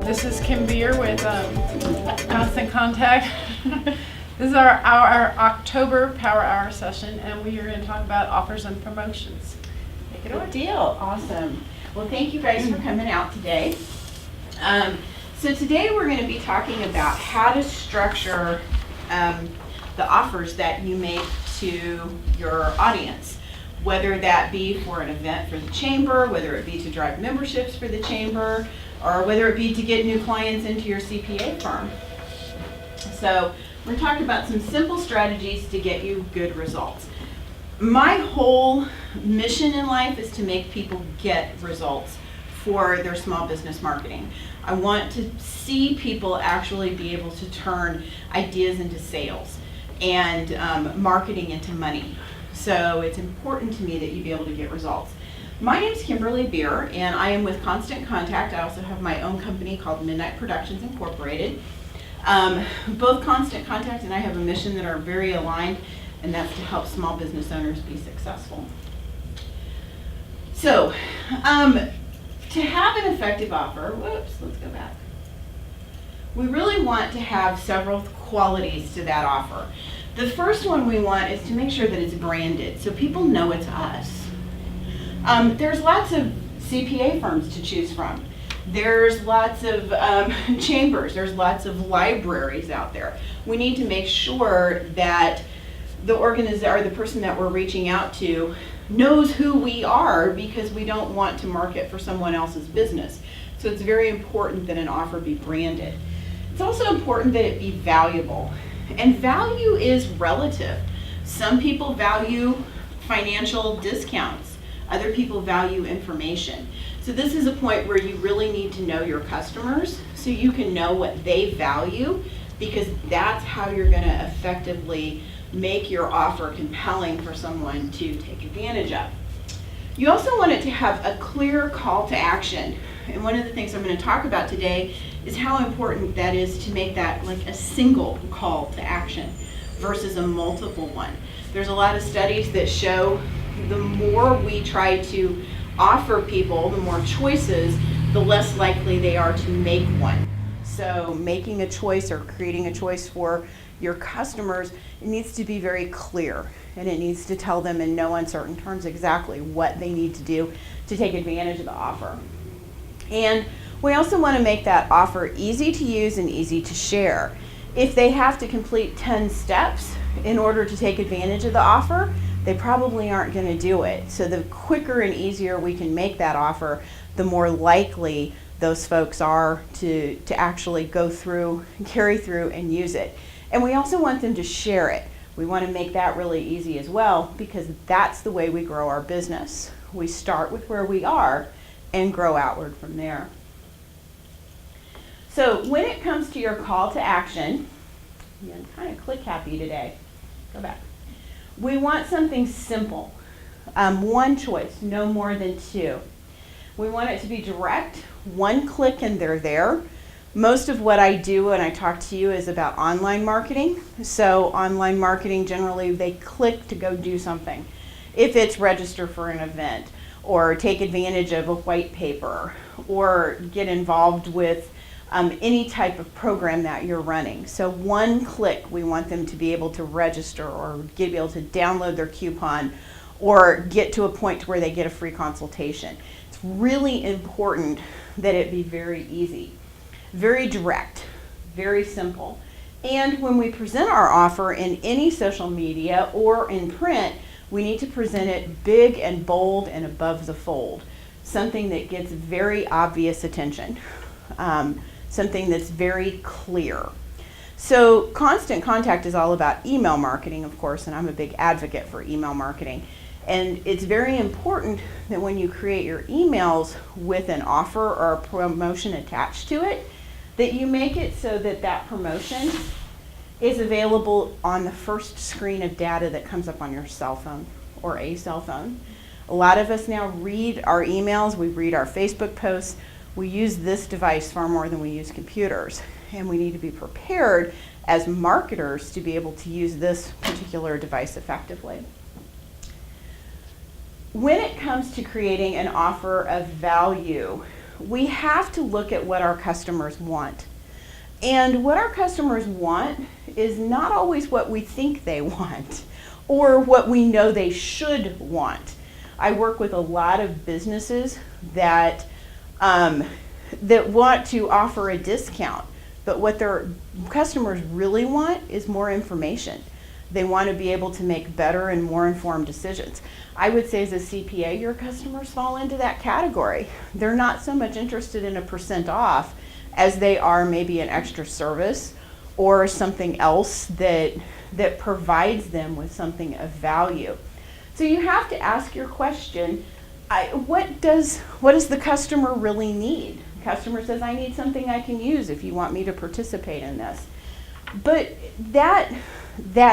This is Kim Beer with Constant Contact. This is our October Power Hour session, and we are going to talk about offers and promotions. Take it away. Good deal. Awesome. Well, thank you guys for coming out today. So today we're going to be talking about how to structure the offers that you make to your audience, whether that be for an event for the chamber, whether it be to drive memberships for the chamber, or whether it be to get new clients into your CPA firm. So we're talking about some simple strategies to get you good results. My whole mission in life is to make people get results for their small business marketing. I want to see people actually be able to turn ideas into sales and marketing into money. So it's important to me that you be able to get results. My name is Kimberly Beer, and I am with Constant Contact. I also have my own company called Midnight Productions Incorporated. Both Constant Contact and I have a mission that are very aligned, and that's to help small business owners be successful. So, to have an effective offer, let's go back. We really want to have several qualities to that offer. The first one we want is to make sure that it's branded, so people know it's us. There's lots of CPA firms to choose from. There's lots of chambers, there's lots of libraries out there. We need to make sure that the person that we're reaching out to knows who we are, because we don't want to market for someone else's business. So it's very important that an offer be branded. It's also important that it be valuable. And value is relative. Some people value financial discounts. Other people value information. So this is a point where you really need to know your customers so you can know what they value, because that's how you're going to effectively make your offer compelling for someone to take advantage of. You also want it to have a clear call to action. And one of the things I'm going to talk about today is how important that is to make that like a single call to action versus a multiple one. There's a lot of studies that show the more we try to offer people, the more choices, the less likely they are to make one. So making a choice or creating a choice for your customers, it needs to be very clear, and it needs to tell them in no uncertain terms exactly what they need to do to take advantage of the offer. And we also want to make that offer easy to use and easy to share. If they have to complete 10 steps in order to take advantage of the offer, they probably aren't going to do it. So the quicker and easier we can make that offer, the more likely those folks are to actually go through, carry through, and use it. And we also want them to share it. We want to make that really easy as well, because that's the way we grow our business. We start with where we are and grow outward from there. So when it comes to your call to action, I'm kind of click happy today. Go back. We want something simple. One choice, no more than two. We want it to be direct, one click and they're there. Most of what I do when I talk to you is about online marketing. So online marketing, generally they click to go do something. If it's register for an event, or take advantage of a white paper, or get involved with any type of program that you're running. So one click, we want them to be able to register or be able to download their coupon or get to a point where they get a free consultation. It's really important that it be very easy, very direct, very simple. And when we present our offer in any social media or in print, we need to present it big and bold and above the fold, something that gets very obvious attention. Something that's very clear. So Constant Contact is all about email marketing, of course, and I'm a big advocate for email marketing. And it's very important that when you create your emails with an offer or a promotion attached to it, that you make it so that that promotion is available on the first screen of data that comes up on your cell phone or a cell phone. A lot of us now read our emails, we read our Facebook posts. We use this device far more than we use computers, and we need to be prepared as marketers to be able to use this particular device effectively. When it comes to creating an offer of value, we have to look at what our customers want. And what our customers want is not always what we think they want or what we know they should want. I work with a lot of businesses that want to offer a discount, but what their customers really want is more information. They want to be able to make better and more informed decisions. I would say as a CPA, your customers fall into that category. They're not so much interested in a % off as they are maybe an extra service or something else that provides them with something of value. So you have to ask your question, what does the customer really need? The customer says, I need something I can use if you want me to participate in this. But that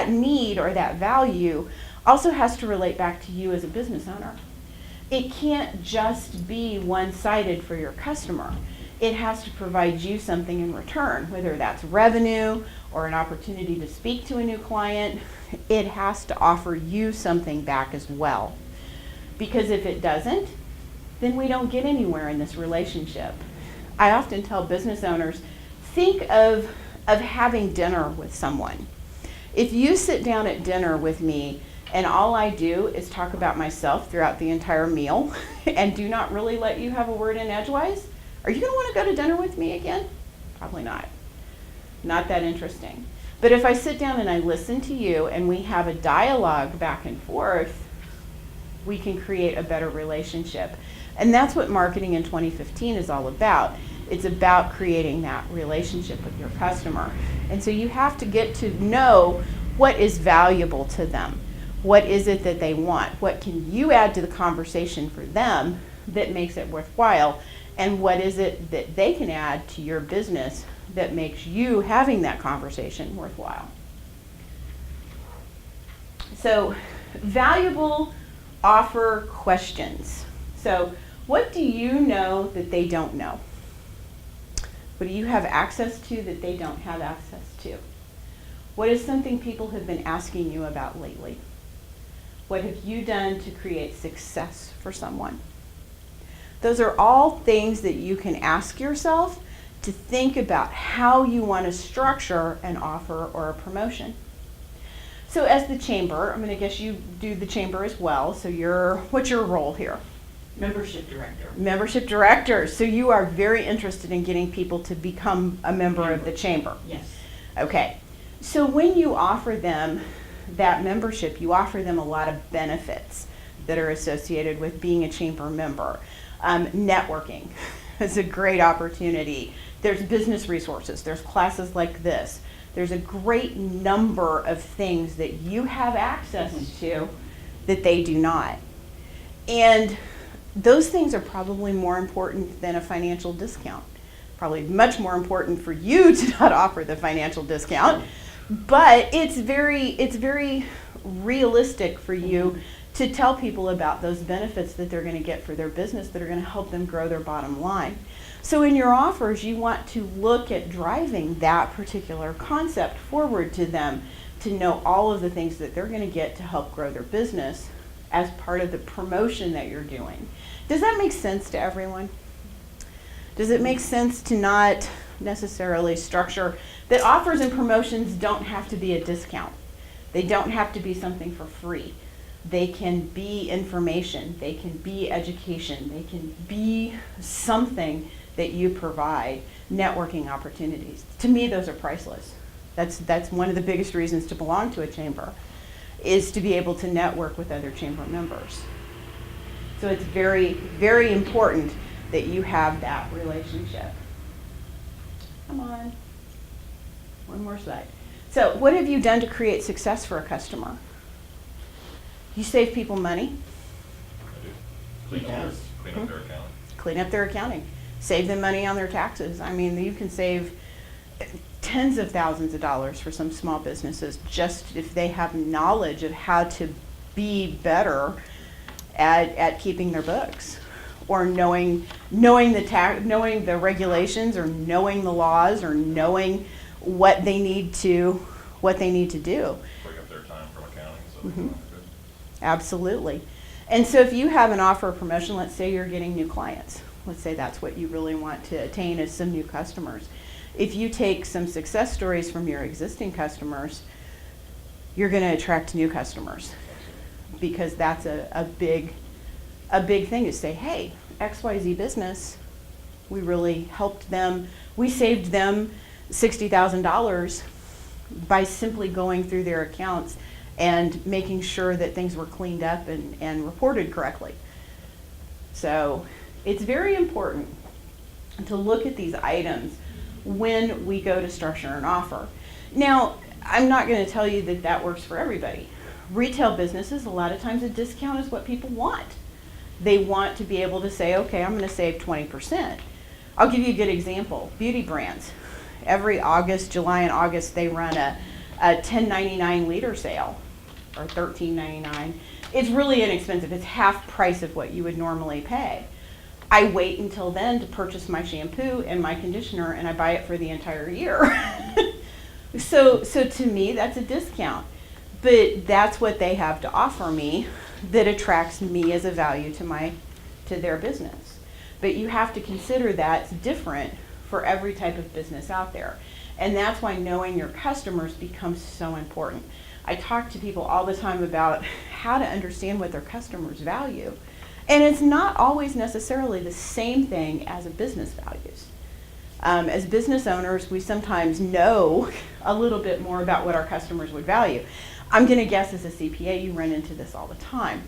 need or that value also has to relate back to you as a business owner. It can't just be one-sided for your customer. It has to provide you something in return, whether that's revenue or an opportunity to speak to a new client. It has to offer you something back as well. Because if it doesn't, then we don't get anywhere in this relationship. I often tell business owners, think of having dinner with someone. If you sit down at dinner with me and all I do is talk about myself throughout the entire meal and do not really let you have a word in edgewise, are you going to want to go to dinner with me again? Probably not. Not that interesting. But if I sit down and I listen to you and we have a dialogue back and forth, we can create a better relationship. And that's what marketing in 2015 is all about. It's about creating that relationship with your customer. And so you have to get to know what is valuable to them. What is it that they want? What can you add to the conversation for them that makes it worthwhile? And what is it that they can add to your business that makes you having that conversation worthwhile? So, valuable offer questions. So, what do you know that they don't know? What do you have access to that they don't have access to? What is something people have been asking you about lately? What have you done to create success for someone? Those are all things that you can ask yourself to think about how you want to structure an offer or a promotion. So as the chamber, I'm going to guess you do the chamber as well. So what's your role here? Membership director. Membership director. So you are very interested in getting people to become a member of the chamber. Yes. Okay. So when you offer them that membership, you offer them a lot of benefits that are associated with being a chamber member. Networking is a great opportunity. There's business resources. There's classes like this. There's a great number of things that you have access to that they do not. And those things are probably more important than a financial discount. Probably much more important for you to not offer the financial discount, but it's very realistic for you to tell people about those benefits that they're going to get for their business that are going to help them grow their bottom line. So in your offers, you want to look at driving that particular concept forward to them to know all of the things that they're going to get to help grow their business as part of the promotion that you're doing. Does that make sense to everyone? Does it make sense to not necessarily structure that offers and promotions don't have to be a discount? They don't have to be something for free. They can be information, they can be education, they can be something that you provide, networking opportunities. To me, those are priceless. That's one of the biggest reasons to belong to a chamber, is to be able to network with other chamber members. So it's very, very important that you have that relationship. Come on. One more slide. So what have you done to create success for a customer? You save people money. I do. Clean up their accounting. Clean up their accounting. Save them money on their taxes. I mean, you can save tens of thousands of dollars for some small businesses just if they have knowledge of how to be better at keeping their books, or knowing the regulations, or knowing the laws, or knowing what they need to do. Bring up their time from accounting, so Mhm. good. Absolutely. And so if you have an offer or promotion, let's say you're getting new clients. Let's say that's what you really want to attain, is some new customers. If you take some success stories from your existing customers, you're going to attract new customers, because that's a big thing to say, hey, XYZ business, we really helped them. We saved them $60,000 by simply going through their accounts and making sure that things were cleaned up and reported correctly. So it's very important to look at these items when we go to structure an offer. Now, I'm not going to tell you that that works for everybody. Retail businesses, a lot of times a discount is what people want. They want to be able to say, okay, I'm going to save 20%. I'll give you a good example. Beauty brands. Every August, July and August, they run a $10.99 liter sale, or $13.99. It's really inexpensive. It's half price of what you would normally pay. I wait until then to purchase my shampoo and my conditioner, and I buy it for the entire year. So to me, that's a discount. But that's what they have to offer me that attracts me as a value to their business. But you have to consider that's different for every type of business out there. And that's why knowing your customers becomes so important. I talk to people all the time about how to understand what their customers value. And it's not always necessarily the same thing as a business values. As business owners, we sometimes know a little bit more about what our customers would value. I'm going to guess as a CPA, you run into this all the time.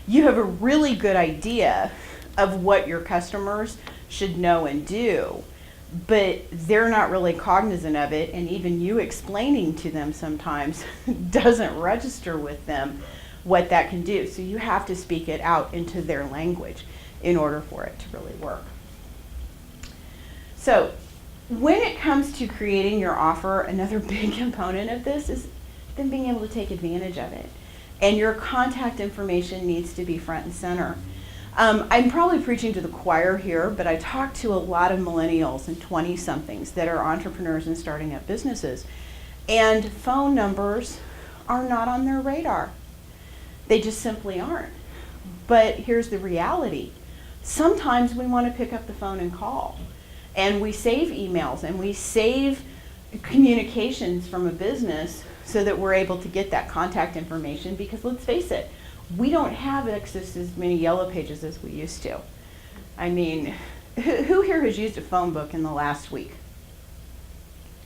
You have a really good idea of what your customers should know and do, but they're not really cognizant of it, and even you explaining to them sometimes doesn't register with them what that can do. So you have to speak it out into their language in order for it to really work. So when it comes to creating your offer, another big component of this is then being able to take advantage of it. And your contact information needs to be front and center. I'm probably preaching to the choir here, but I talk to a lot of millennials and 20-somethings that are entrepreneurs and starting up businesses. And phone numbers are not on their radar. They just simply aren't. But here's the reality. Sometimes we want to pick up the phone and call. And we save emails and we save communications from a business so that we're able to get that contact information, because let's face it, we don't have access to as many yellow pages as we used to. I mean, who here has used a phone book in the last week,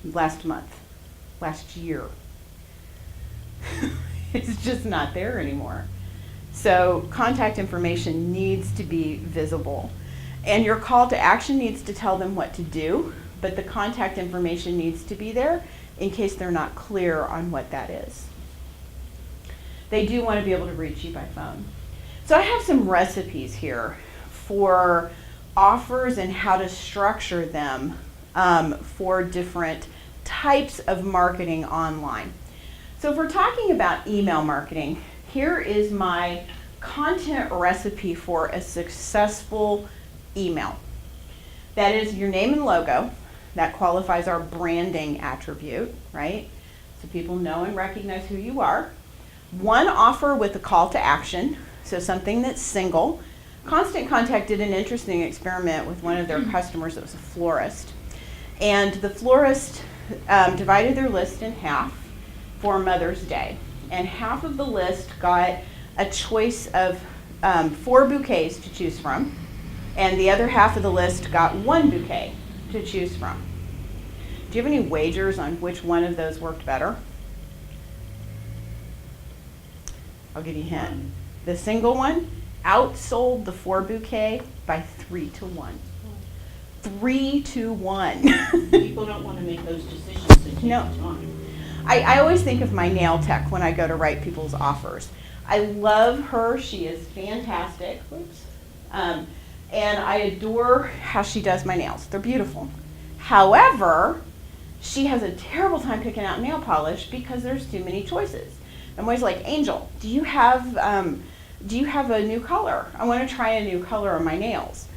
last month, last year? It's just not there anymore. So contact information needs to be visible. And your call to action needs to tell them what to do, but the contact information needs to be there in case they're not clear on what that is. They do want to be able to reach you by phone. So I have some recipes here for offers and how to structure them for different types of marketing online. So if we're talking about email marketing, here is my content recipe for a successful email. That is your name and logo. That qualifies our branding attribute, right? So people know and recognize who you are. One offer with a call to action, so something that's single. Constant Contact did an interesting experiment with one of their customers that was a florist. And the florist divided their list in half for Mother's Day. And half of the list got a choice of 4 bouquets to choose from. And the other half of the list got 1 bouquet to choose from. Do you have any wagers on which one of those worked better? I'll give you a hint. The single one outsold the 4 bouquet by 3-1. 3-1. People don't want to make those decisions that take No. time. I always think of my nail tech when I go to write people's offers. I love her. She is fantastic. Whoops. And I adore how she does my nails. They're beautiful. However, she has a terrible time picking out nail polish because there's too many choices. I'm always like, Angel, do you have a new color? I want to try a new color on my nails.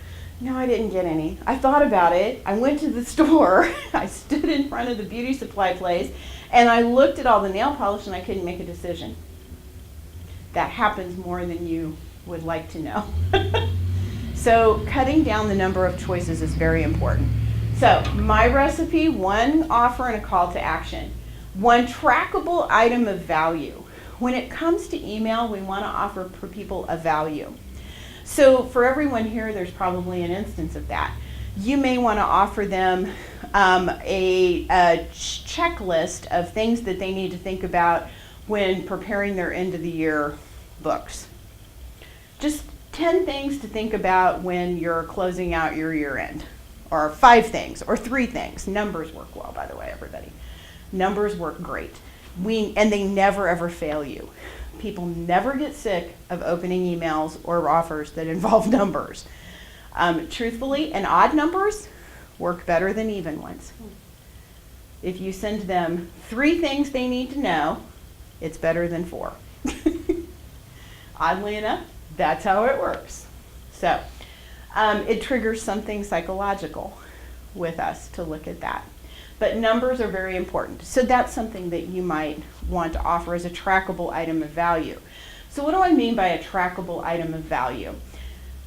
No, I didn't get any. I thought about it. I went to the store. I stood in front of the beauty supply place, and I looked at all the nail polish, and I couldn't make a decision. That happens more than you would like to know. So cutting down the number of choices is very important. So my recipe, one offer and a call to action. One trackable item of value. When it comes to email, we want to offer for people a value. So for everyone here, there's probably an instance of that. You may want to offer them a checklist of things that they need to think about when preparing their end of the year books. Just 10 things to think about when you're closing out your year end, or 5 things, or 3 things. Numbers work well, by the way, everybody. Numbers work great. And they never ever fail you. People never get sick of opening emails or offers that involve numbers. Truthfully, and odd numbers work better than even ones. If you send them 3 things they need to know, it's better than 4. Oddly enough, that's how it works. So it triggers something psychological with us to look at that. But numbers are very important. So that's something that you might want to offer as a trackable item of value. So what do I mean by a trackable item of value?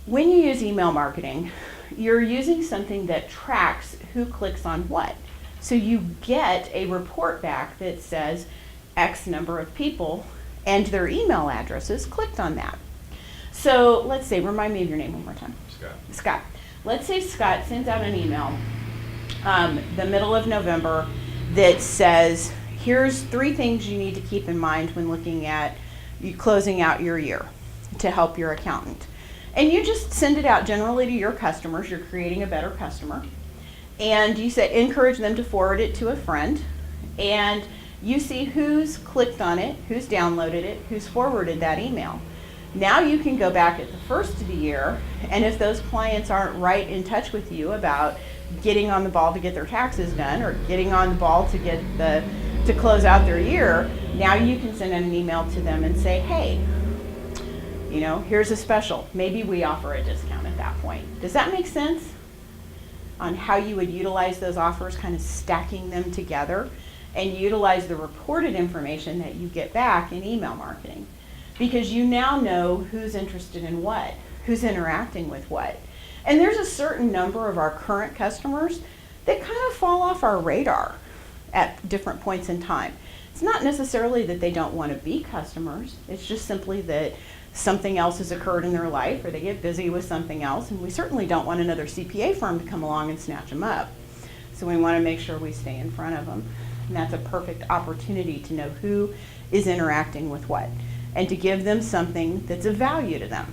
When you use email marketing, you're using something that tracks who clicks on what. So you get a report back that says X number of people and their email addresses clicked on that. So let's say, remind me of your name one more time. Scott. Let's say Scott sends out an email the middle of November that says, here's 3 things you need to keep in mind when looking at you closing out your year to help your accountant. And you just send it out generally to your customers. You're creating a better customer. And you say, encourage them to forward it to a friend. And you see who's clicked on it, who's downloaded it, who's forwarded that email. Now you can go back at the first of the year, and if those clients aren't right in touch with you about getting on the ball to get their taxes done or getting on the ball to close out their year, now you can send an email to them and say, hey, here's a special. Maybe we offer a discount at that point. Does that make sense? On how you would utilize those offers, kind of stacking them together and utilize the reported information that you get back in email marketing. Because you now know who's interested in what, who's interacting with what. And there's a certain number of our current customers that kind of fall off our radar at different points in time. It's not necessarily that they don't want to be customers. It's just simply that something else has occurred in their life or they get busy with something else, and we certainly don't want another CPA firm to come along and snatch them up. So we want to make sure we stay in front of them. And that's a perfect opportunity to know who is interacting with what and to give them something that's of value to them.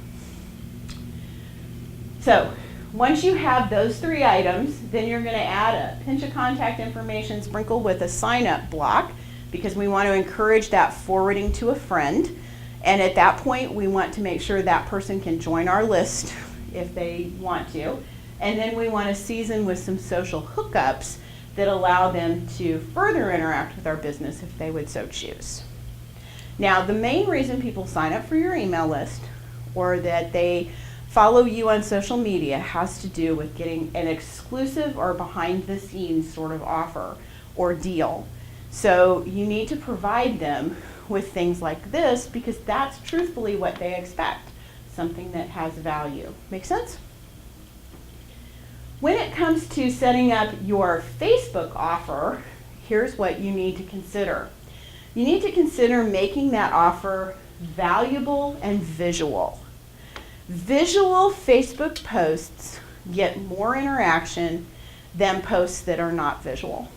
So once you have those 3 items, then you're going to add a pinch of contact information sprinkled with a sign-up block, because we want to encourage that forwarding to a friend. And at that point, we want to make sure that person can join our list if they want to. And then we want to season with some social hookups that allow them to further interact with our business if they would so choose. Now, the main reason people sign up for your email list or that they follow you on social media has to do with getting an exclusive or behind-the-scenes sort of offer or deal. So you need to provide them with things like this because that's truthfully what they expect, something that has value. Make sense? When it comes to setting up your Facebook offer, here's what you need to consider. You need to consider making that offer valuable and visual. Visual Facebook posts get more interaction than posts that are not visual.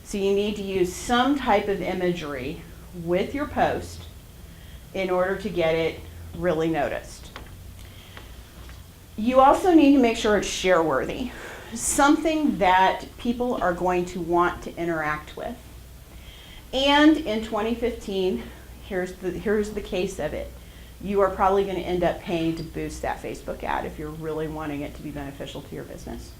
So you need to use some type of imagery with your post in order to get it really noticed. You also need to make sure it's share-worthy, something that people are going to want to interact with. And in 2015, here's the case of it. You are probably going to end up paying to boost that Facebook ad if you're really wanting it to be beneficial to your business.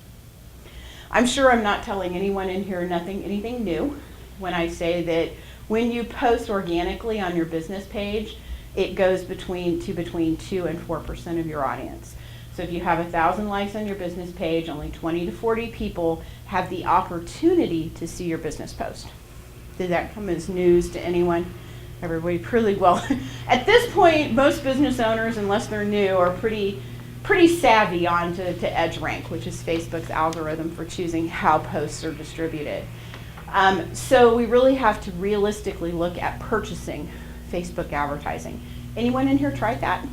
I'm sure I'm not telling anyone in here anything new when I say that when you post organically on your business page, it goes between 2 and 4% of your audience. So if you have 1,000 likes on your business page, only 20 to 40 people have the opportunity to see your business post. Did that come as news to anyone? Everybody pretty well. At this point, most business owners, unless they're new, are pretty pretty savvy on to EdgeRank, which is Facebook's algorithm for choosing how posts are distributed. So we really have to realistically look at purchasing Facebook advertising. Anyone in here tried that?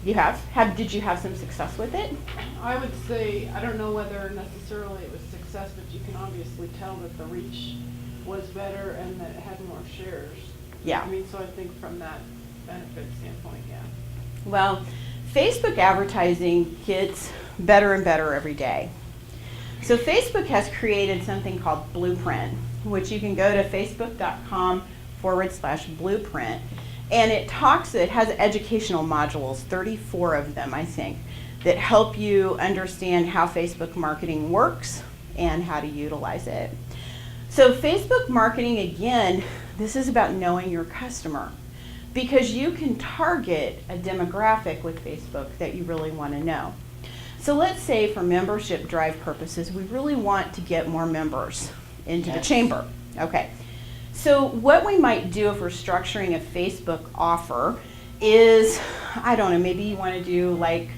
You have? Did you have some success with it? I would say, I don't know whether necessarily it was success, but you can obviously tell that the reach was better and that it had more shares. Yeah. I mean, so I think from that benefit standpoint, yeah. Well, Facebook advertising gets better and better every day. So Facebook has created something called Blueprint, which you can go to facebook.com/blueprint. And it has educational modules, 34 of them, I think, that help you understand how Facebook marketing works and how to utilize it. So Facebook marketing, again, this is about knowing your customer, because you can target a demographic with Facebook that you really want to know. So let's say for membership drive purposes, we really want to get more members into the chamber. Okay. So what we might do if we're structuring a Facebook offer is, I don't know, maybe you want to do like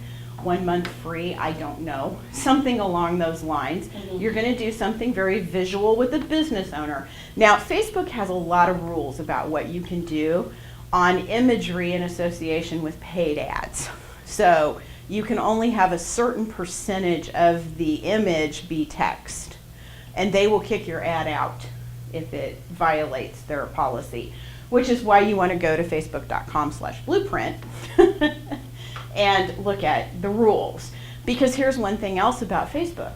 1 month free, I don't know, something along those lines. You're going to do something very visual with the business owner. Now, Facebook has a lot of rules about what you can do on imagery in association with paid ads. So you can only have a certain percentage of the image be text, and they will kick your ad out if it violates their policy, which is why you want to go to facebook.com/blueprint and look at the rules. Because here's one thing else about Facebook.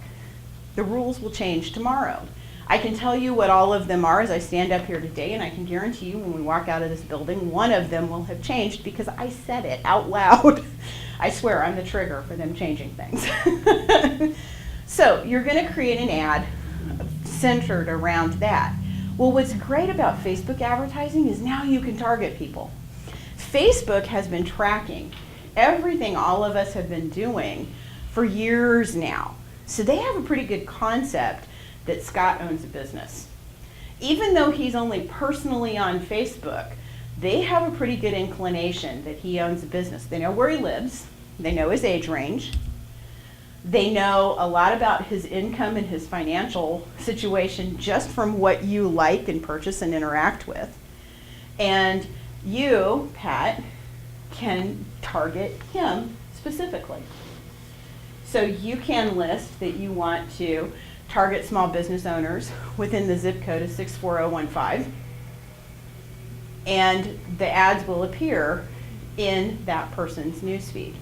The rules will change tomorrow. I can tell you what all of them are as I stand up here today, and I can guarantee you when we walk out of this building, one of them will have changed because I said it out loud. I swear I'm the trigger for them changing things. So you're going to create an ad centered around that. Well, what's great about Facebook advertising is now you can target people. Facebook has been tracking everything all of us have been doing for years now. So they have a pretty good concept that Scott owns a business. Even though he's only personally on Facebook, they have a pretty good inclination that he owns a business. They know where he lives. They know his age range. They know a lot about his income and his financial situation just from what you like and purchase and interact with. And you, Pat, can target him specifically. So you can list that you want to target small business owners within the zip code of 64015, and the ads will appear in that person's newsfeed.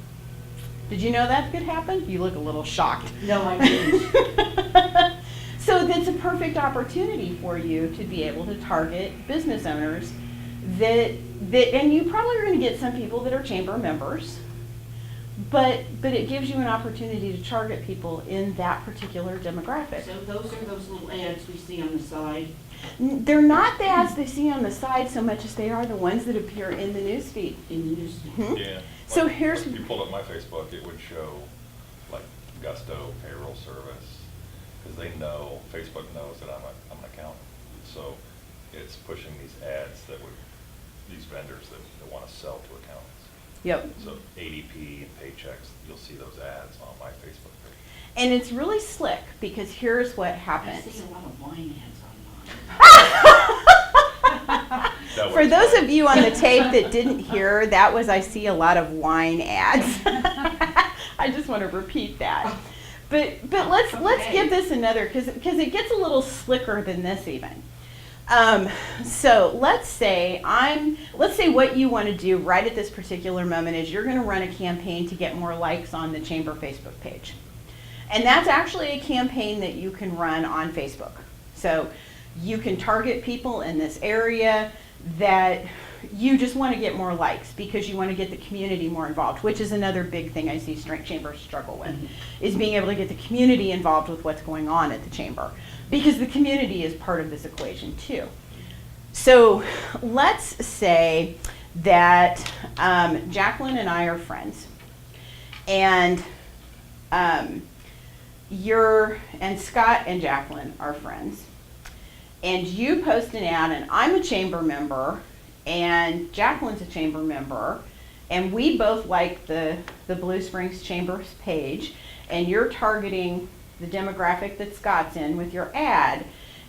Did you know that could happen? You look a little shocked. No, I didn't. So that's a perfect opportunity for you to be able to target business owners that and you probably are going to get some people that are chamber members, but it gives you an opportunity to target people in that particular demographic. So those are those little ads we see on the side. They're not the ads they see on the side so much as they are the ones that appear in the newsfeed. In the news. Yeah. So Like, here's- if you pulled up my Facebook, it would show like Gusto payroll service, because they know, Facebook knows that I'm an accountant. So it's pushing these ads these vendors that want to sell to accountants. Yep. So ADP and Paychex, you'll see those ads on my Facebook page. And it's really slick because here's what I happens. see a lot of wine ads online. For those of you on the tape that didn't hear, that was I see a lot of wine ads. I just want to repeat that. But let's give this another, because it gets a little slicker than this even. So let's say what you want to do right at this particular moment is you're going to run a campaign to get more likes on the Chamber Facebook page. And that's actually a campaign that you can run on Facebook. So you can target people in this area that you just want to get more likes because you want to get the community more involved, which is another big thing I see chambers struggle with, is being able to get the community involved with what's going on at the chamber, because the community is part of this equation too. So let's say that Jacqueline and I are friends, and Scott and Jacqueline are friends, and you post an ad, and I'm a chamber member, and Jacqueline's a chamber member, and we both like the Blue Springs Chambers page, and you're targeting the demographic that Scott's in with your ad,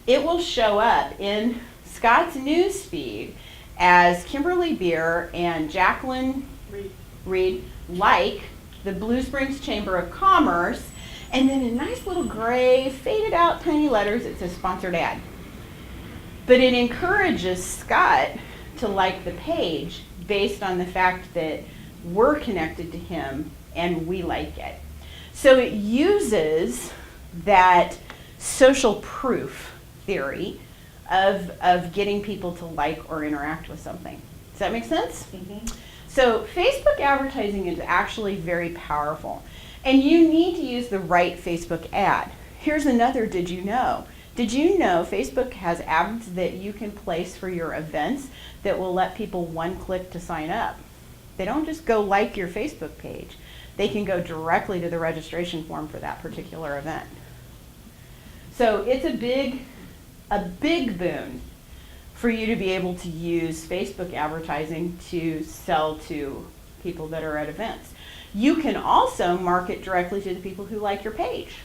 it will show up in Scott's news feed as Kimberly Beer and Jacqueline Reed like the Blue Springs Chamber of Commerce, and then in nice little gray, faded out tiny letters, it says sponsored ad. But it encourages Scott to like the page based on the fact that we're connected to him and we like it. So it uses that social proof theory of getting people to like or interact with something. Does that make sense? So Facebook advertising is actually very powerful, and you need to use the right Facebook ad. Here's another did you know. Did you know Facebook has ads that you can place for your events that will let people one click to sign up? They don't just go like your Facebook page. They can go directly to the registration form for that particular event. So it's a big boon for you to be able to use Facebook advertising to sell to people that are at events. You can also market directly to the people who like your page.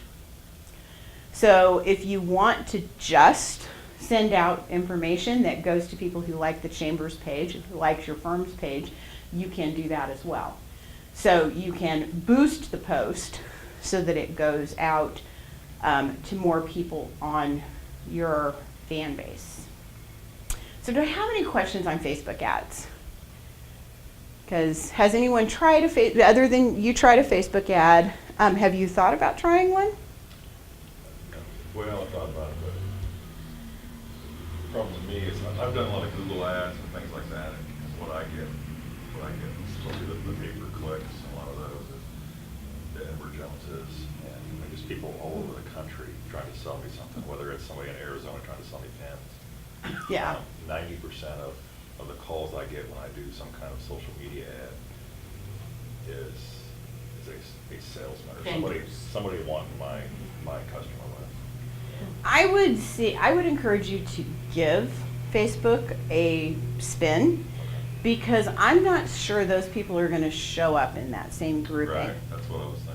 So if you want to just send out information that goes to people who like the Chambers page, who likes your firm's page, you can do that as well. So you can boost the post so that it goes out to more people on your fan base. So do I have any questions on Facebook ads? Because has anyone tried other than you tried a Facebook ad, have you thought about trying one? Well, I thought about it, but the problem with me is I've done a lot of Google ads and things like that, and what I get, especially the pay-per-clicks, a lot of those is the Edward Joneses, and just people all over the country trying to sell me something, whether it's somebody in Arizona trying to sell me pens. Yeah. 90% of the calls I get when I do some kind of social media ad is a salesman or somebody wanting my customer list. I would encourage you to give Facebook a spin, because I'm not sure those people are going to show up in that same grouping. Right, that's what I was thinking.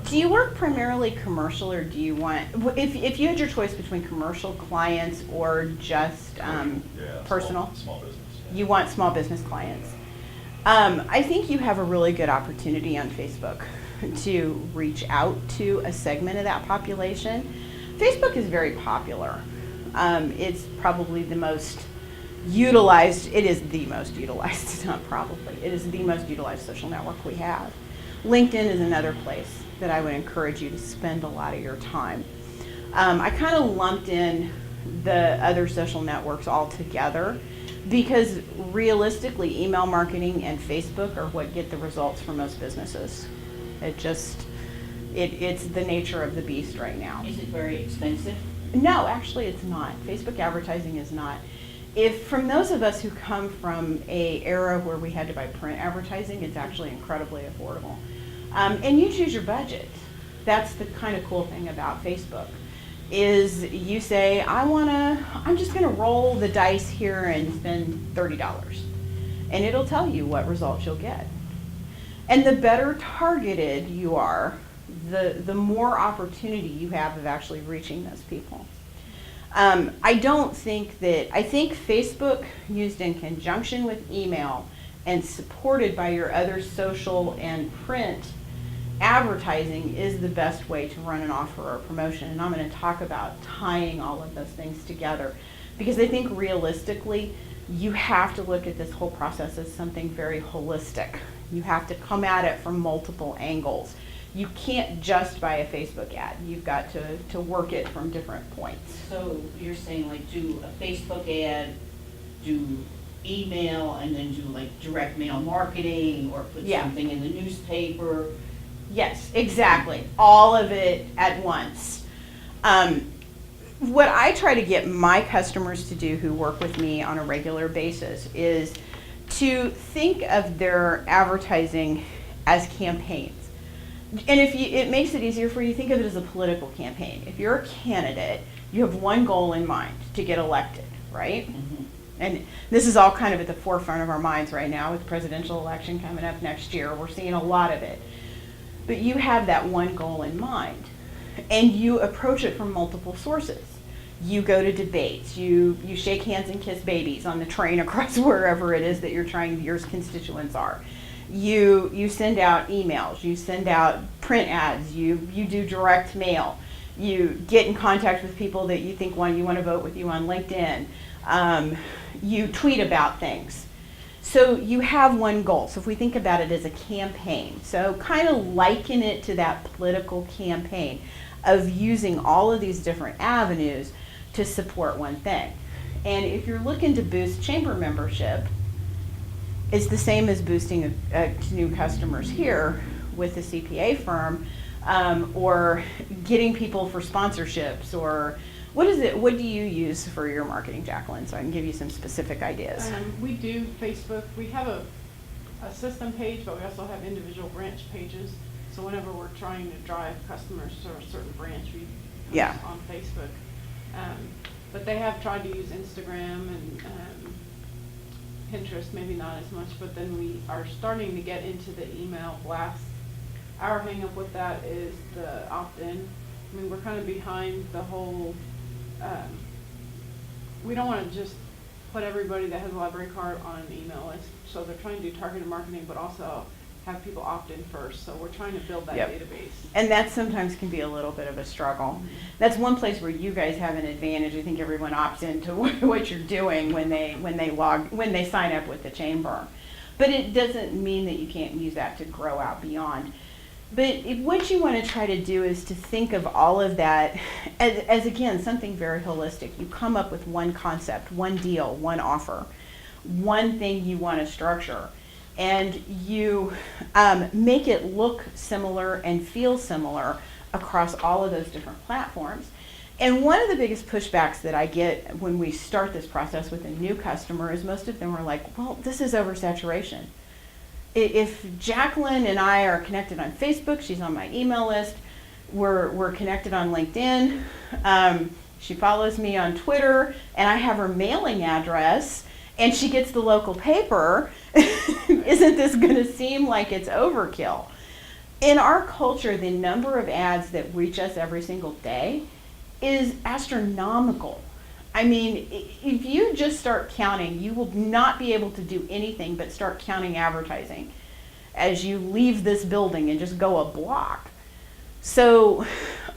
Do you work primarily commercial, or do you want, if you had your choice between commercial clients or just personal? Small business. Yeah. You want small business clients. I think you have a really good opportunity on Facebook to reach out to a segment of that population. Facebook is very popular. It's probably the most utilized, it is the most utilized, not probably, it is the most utilized social network we have. LinkedIn is another place that I would encourage you to spend a lot of your time. I kind of lumped in the other social networks all together because realistically, email marketing and Facebook are what get the results for most businesses. It's the nature of the beast right now. Is it very expensive? No, actually it's not. Facebook advertising is not. If from those of us who come from a era where we had to buy print advertising, it's actually incredibly affordable. And you choose your budget. That's the kind of cool thing about Facebook, is you say, I'm just gonna roll the dice here and spend $30. And it'll tell you what results you'll get. And the better targeted you are, the more opportunity you have of actually reaching those people. I think Facebook used in conjunction with email and supported by your other social and print advertising is the best way to run an offer or promotion. And I'm going to talk about tying all of those things together, because I think realistically you have to look at this whole process as something very holistic. You have to come at it from multiple angles. You can't just buy a Facebook ad. You've got to work it from different points. So you're saying like do a Facebook ad, do email, and then do like direct mail marketing, or put Yeah. something in the newspaper? Yes, exactly. All of it at once. What I try to get my customers to do who work with me on a regular basis is to think of their advertising as campaigns. And it makes it easier for you, think of it as a political campaign. If you're a candidate, you have one goal in mind, to get elected, right? Mhm. And this is all kind of at the forefront of our minds right now with the presidential election coming up next year. We're seeing a lot of it. But you have that one goal in mind, and you approach it from multiple sources. You go to debates, you shake hands and kiss babies on the train across wherever it is that your constituents are. You send out emails, you send out print ads, you do direct mail, you get in contact with people that you think you want to vote with you on LinkedIn. You tweet about things. So you have one goal. So if we think about it as a campaign, so kind of liken it to that political campaign of using all of these different avenues to support one thing. And if you're looking to boost chamber membership, it's the same as boosting new customers here with the CPA firm, or getting people for sponsorships, or what do you use for your marketing, Jacqueline, so I can give you some specific ideas? We do Facebook. We have a system page, but we also have individual branch pages. So whenever we're trying to drive customers to a certain branch, we post on Facebook. But they have tried to use Instagram and Pinterest, maybe not as much, but then we are starting to get into the email blasts. Our hang up with that is the opt-in. I mean, we're kind of behind the whole, we don't want to just put everybody that has a library card on an email list. So they're trying to do targeted marketing, but also have people opt in first. So we're trying to build that database. And that sometimes can be a little bit of a struggle. That's one place where you guys have an advantage. I think everyone opts into what you're doing when they sign up with the chamber. But it doesn't mean that you can't use that to grow out beyond. But what you want to try to do is to think of all of that as again, something very holistic. You come up with one concept, one deal, one offer, one thing you want to structure, and you make it look similar and feel similar across all of those different platforms. And one of the biggest pushbacks that I get when we start this process with a new customer is most of them are like, well, this is oversaturation. If Jacqueline and I are connected on Facebook, she's on my email list, we're connected on LinkedIn, she follows me on Twitter, and I have her mailing address, and she gets the local paper, isn't this going to seem like it's overkill? In our culture, the number of ads that reach us every single day is astronomical. I mean, if you just start counting, you will not be able to do anything but start counting advertising as you leave this building and just go a block. So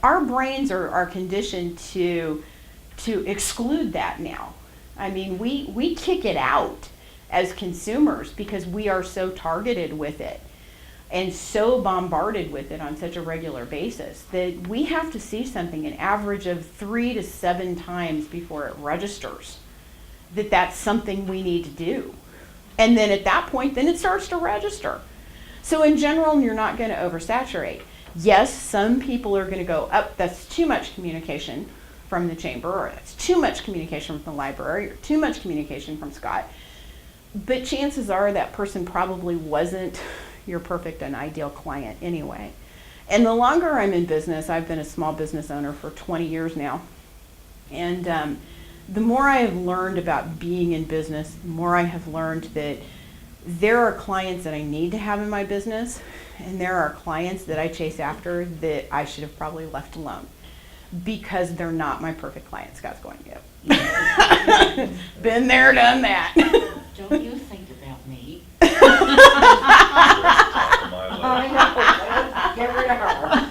our brains are conditioned to exclude that now. I mean, we kick it out as consumers because we are so targeted with it and so bombarded with it on such a regular basis that we have to see something an average of 3 to 7 times before it registers that that's something we need to do. And then at that point, then it starts to register. So in general, you're not going to oversaturate. Yes, some people are going to go, oh, that's too much communication from the chamber, or that's too much communication from the library, or too much communication from Scott. But chances are that person probably wasn't your perfect and ideal client anyway. And the longer I'm in business, I've been a small business owner for 20 years now, and the more I have learned about being in business, the more I have learned that there are clients that I need to have in my business, and there are clients that I chase after that I should have probably left alone because they're not my perfect client. Scott's going, yep. Been there, done that. Don't you think about me? I Get rid of her.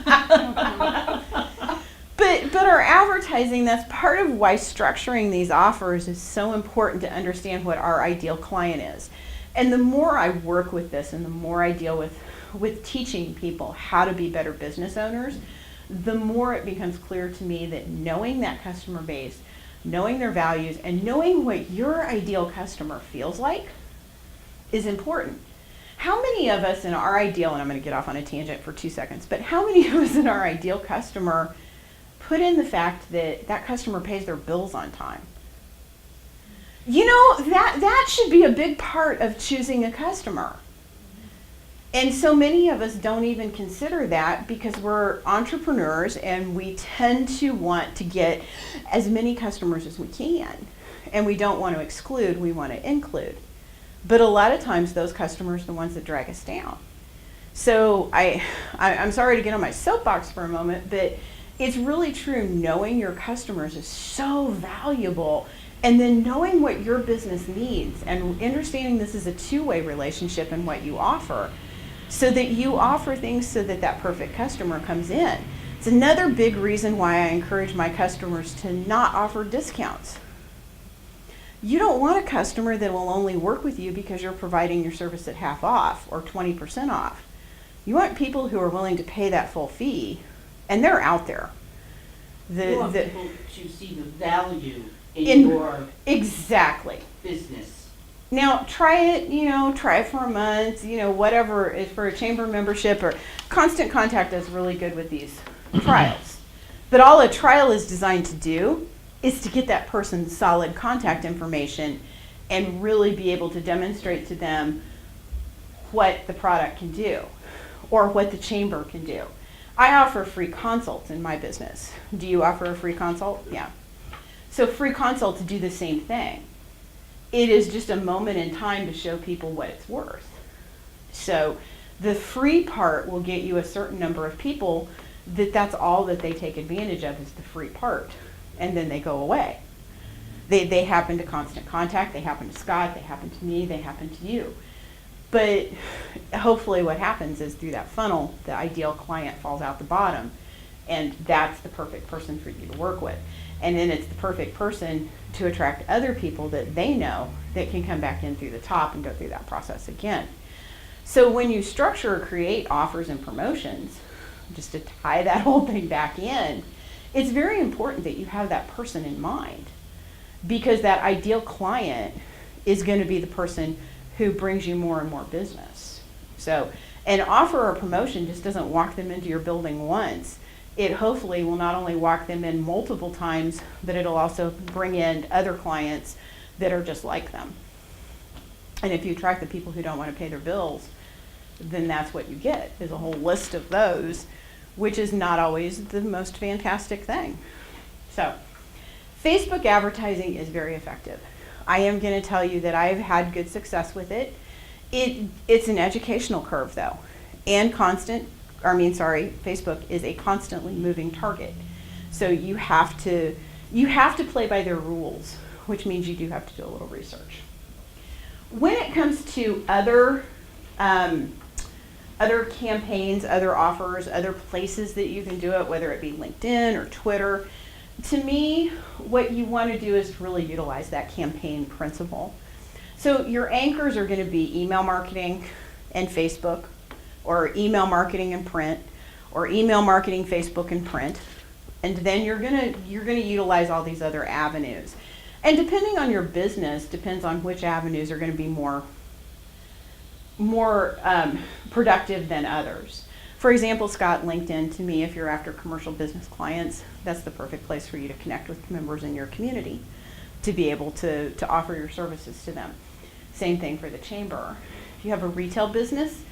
But our advertising, that's part of why structuring these offers is so important to understand what our ideal client is. And the more I work with this and the more I deal with teaching people how to be better business owners, the more it becomes clear to me that knowing that customer base, knowing their values, and knowing what your ideal customer feels like is important. How many of us in our ideal, and I'm going to get off on a tangent for 2 seconds, but how many of us in our ideal customer put in the fact that that customer pays their bills on time? You know, that should be a big part of choosing a customer. And so many of us don't even consider that because we're entrepreneurs and we tend to want to get as many customers as we can. and we don't want to exclude, we want to include. But a lot of times those customers are the ones that drag us down. So I'm sorry to get on my soapbox for a moment, but it's really true. Knowing your customers is so valuable. And then knowing what your business needs and understanding this is a two-way relationship in what you offer, so that you offer things so that that perfect customer comes in. It's another big reason why I encourage my customers to not offer discounts. You don't want a customer that will only work with you because you're providing your service at half off or 20% off. You want people who are willing to pay that full fee, and they're out there. You want people to see the value in In- your Exactly. business. Now, try it for a month, whatever is for a chamber membership, or Constant Contact is really good with these trials. But all a trial is designed to do is to get that person's solid contact information and really be able to demonstrate to them what the product can do or what the chamber can do. I offer free consults in my business. Do you offer a free consult? Yeah. So free consults do the same thing. It is just a moment in time to show people what it's worth. So the free part will get you a certain number of people that's all that they take advantage of is the free part. And then they go away. They happen to Constant Contact, they happen to Scott, they happen to me, they happen to you. But hopefully what happens is through that funnel, the ideal client falls out the bottom, and that's the perfect person for you to work with. And then it's the perfect person to attract other people that they know that can come back in through the top and go through that process again. So when you structure or create offers and promotions, just to tie that whole thing back in, it's very important that you have that person in mind, because that ideal client is going to be the person who brings you more and more business. So an offer or promotion just doesn't walk them into your building once. It hopefully will not only walk them in multiple times, but it'll also bring in other clients that are just like them. And if you attract the people who don't want to pay their bills, then that's what you get, is a whole list of those, which is not always the most fantastic thing. So Facebook advertising is very effective. I am going to tell you that I've had good success with it. It's an educational curve though, and Facebook is a constantly moving target. So you have to play by their rules, which means you do have to do a little research. When it comes to other campaigns, other offers, other places that you can do it, whether it be LinkedIn or Twitter, to me, what you want to do is really utilize that campaign principle. So your anchors are going to be email marketing and Facebook, or email marketing and print, or email marketing, Facebook, and print. And then you're gonna utilize all these other avenues. And depending on your business, depends on which avenues are going to be more productive than others. For example, Scott, LinkedIn, to me, if you're after commercial business clients, that's the perfect place for you to connect with members in your community to be able to offer your services to them. Same thing for the chamber. If you have a retail business,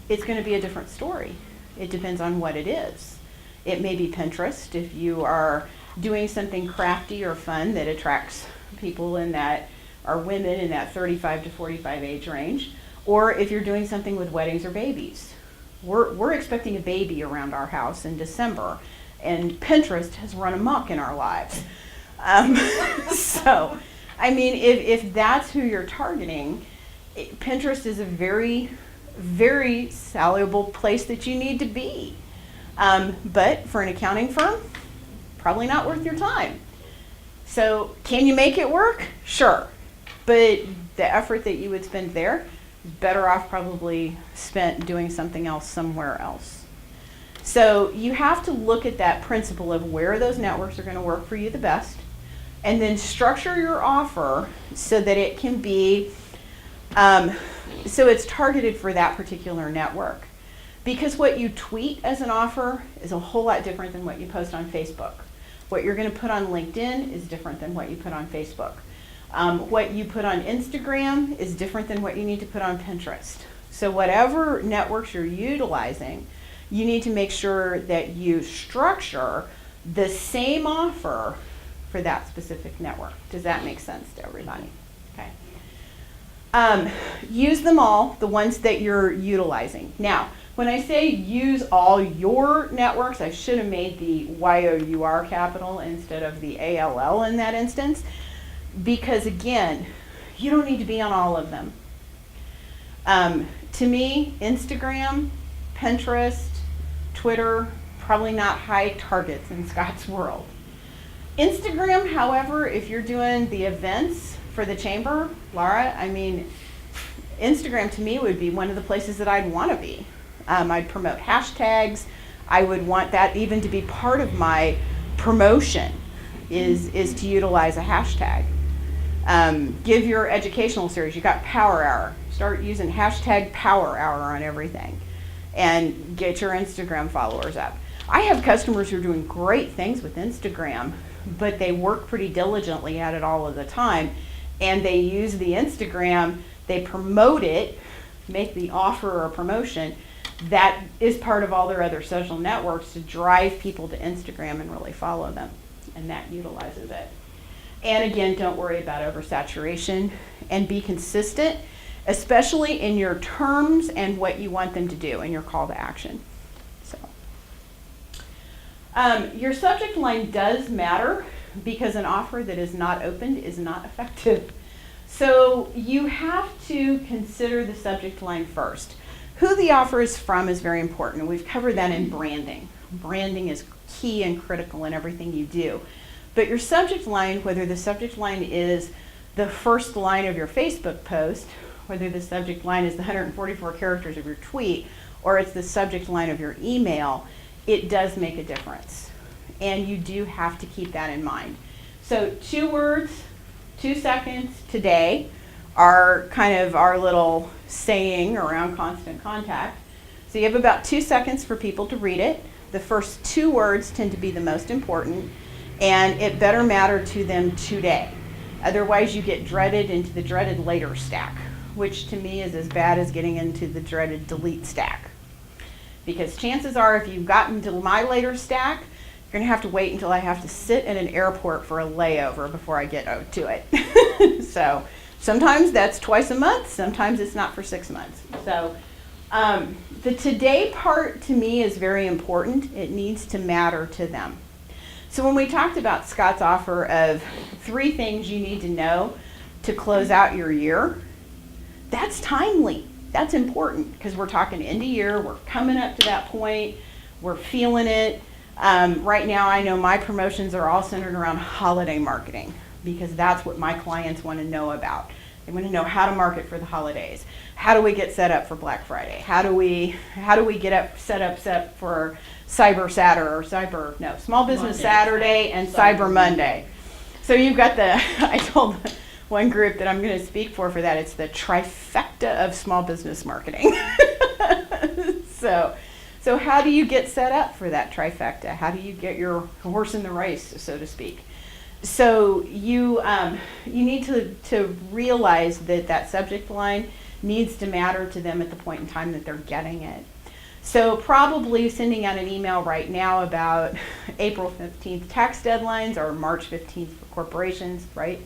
it's going to be a different story. It depends on what it is. It may be Pinterest if you are doing something crafty or fun that attracts people in that are women in that 35 to 45 age range, or if you're doing something with weddings or babies. We're expecting a baby around our house in December, and Pinterest has run amok in our lives. So, I mean, if that's who you're targeting, Pinterest is a very, very valuable place that you need to be. But for an accounting firm, probably not worth your time. So can you make it work? Sure. But the effort that you would spend there is better off probably spent doing something else somewhere else. So you have to look at that principle of where those networks are going to work for you the best, and then structure your offer so that it can be, so it's targeted for that particular network. Because what you tweet as an offer is a whole lot different than what you post on Facebook. What you're going to put on LinkedIn is different than what you put on Facebook. What you put on Instagram is different than what you need to put on Pinterest. So whatever networks you're utilizing, you need to make sure that you structure the same offer for that specific network. Does that make sense to everybody? Okay. Use them all, the ones that you're utilizing. Now, when I say use all your networks, I should have made the Y-O-U-R capital instead of the A-L-L in that instance, because again, you don't need to be on all of them. To me, Instagram, Pinterest, Twitter, probably not high targets in Scott's world. Instagram, however, if you're doing the events for the chamber, Laura, I mean, Instagram to me would be one of the places that I'd want to be. I'd promote hashtags. I would want that even to be part of my promotion is to utilize a hashtag. Give your educational series. You got Power Hour. Start using hashtag Power Hour on everything and get your Instagram followers up. I have customers who are doing great things with Instagram, but they work pretty diligently at it all of the time, and they use the Instagram, they promote it, make the offer or promotion that is part of all their other social networks to drive people to Instagram and really follow them, and that utilizes it. And again, don't worry about oversaturation and be consistent, especially in your terms and what you want them to do and your call to action. So, your subject line does matter because an offer that is not opened is not effective. So you have to consider the subject line first. Who the offer is from is very important. We've covered that in branding. Branding is key and critical in everything you do. But your subject line, whether the subject line is the first line of your Facebook post, whether the subject line is the 144 characters of your tweet, or it's the subject line of your email, it does make a difference. And you do have to keep that in mind. So 2 words, 2 seconds today are kind of our little saying around Constant Contact. So you have about 2 seconds for people to read it. The first 2 words tend to be the most important, and it better matter to them today. Otherwise, you get dreaded into the dreaded later stack, which to me is as bad as getting into the dreaded delete stack. Because chances are, if you've gotten to my later stack, you're going to have to wait until I have to sit in an airport for a layover before I get to it. So sometimes that's twice a month, sometimes it's not for 6 months. So the today part to me is very important. It needs to matter to them. So when we talked about Scott's offer of 3 things you need to know to close out your year, that's timely. That's important because we're talking end of year. We're coming up to that point. We're feeling it. Right now, I know my promotions are all centered around holiday marketing because that's what my clients want to know about. They want to know how to market for the holidays. How do we get set up for Black Friday? How do we get set up for Small Business Monday. Saturday and Cyber Monday. So you've got I told one group that I'm going to speak for that, it's the trifecta of small business marketing. So how do you get set up for that trifecta? How do you get your horse in the race, so to speak? So you need to realize that subject line needs to matter to them at the point in time that they're getting it. So probably sending out an email right now about April 15th tax deadlines or March 15th for corporations, right?